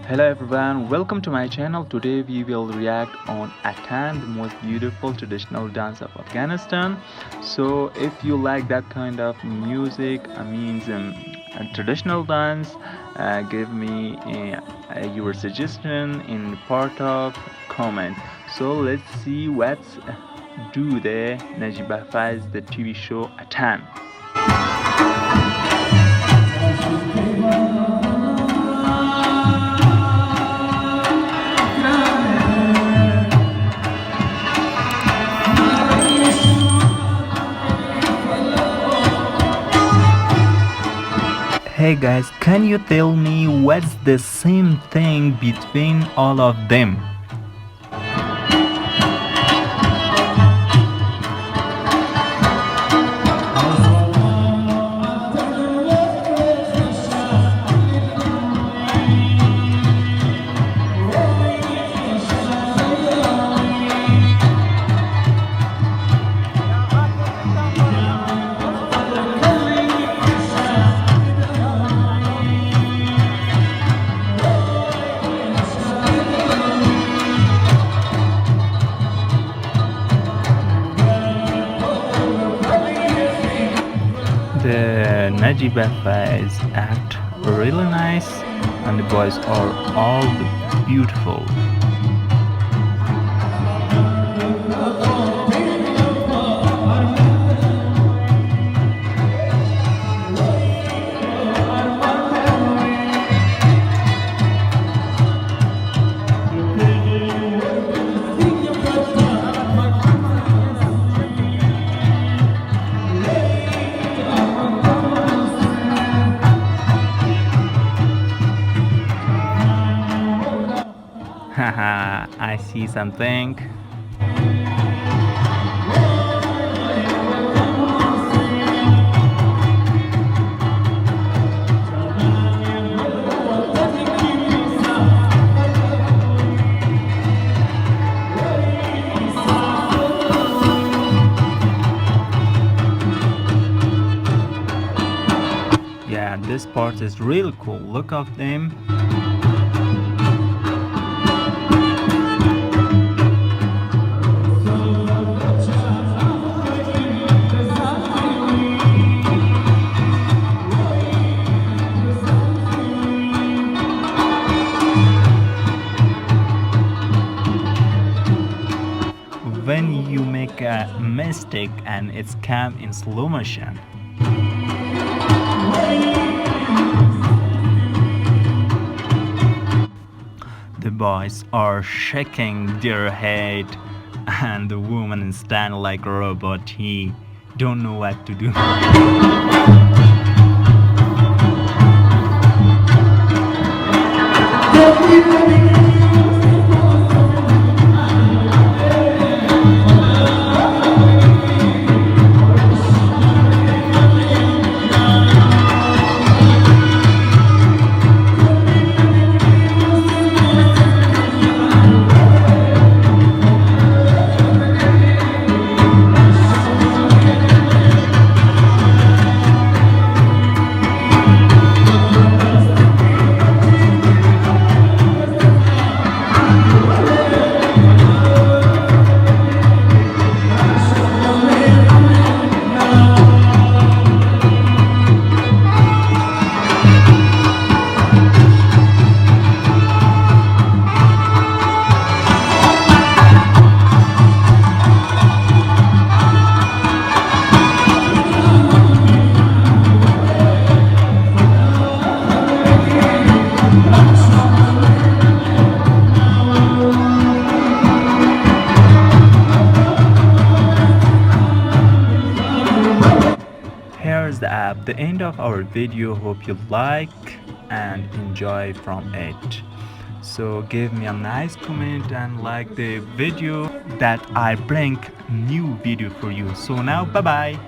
Hello everyone, welcome to my channel. Today we will react on Attan, the most beautiful traditional dance of Afghanistan. So if you like that kind of music, a traditional dance, give me your suggestion in part of comment. So let's see what's do the Najiba Faiz the TV show Attan. Hey guys, can you tell me what's the same thing between all of them? The Najiba Faiz act really nice and the boys are all beautiful. Haha, I see something. Yeah, this part is really cool. Look at them. When you make a mistake and it's cam in slow motion. The boys are shaking their head and the woman stand like a robot. He don't know what to do. Here's the end of our video. Hope you like and enjoy from it. So give me a nice comment and like the video that I bring new video for you. So now bye bye.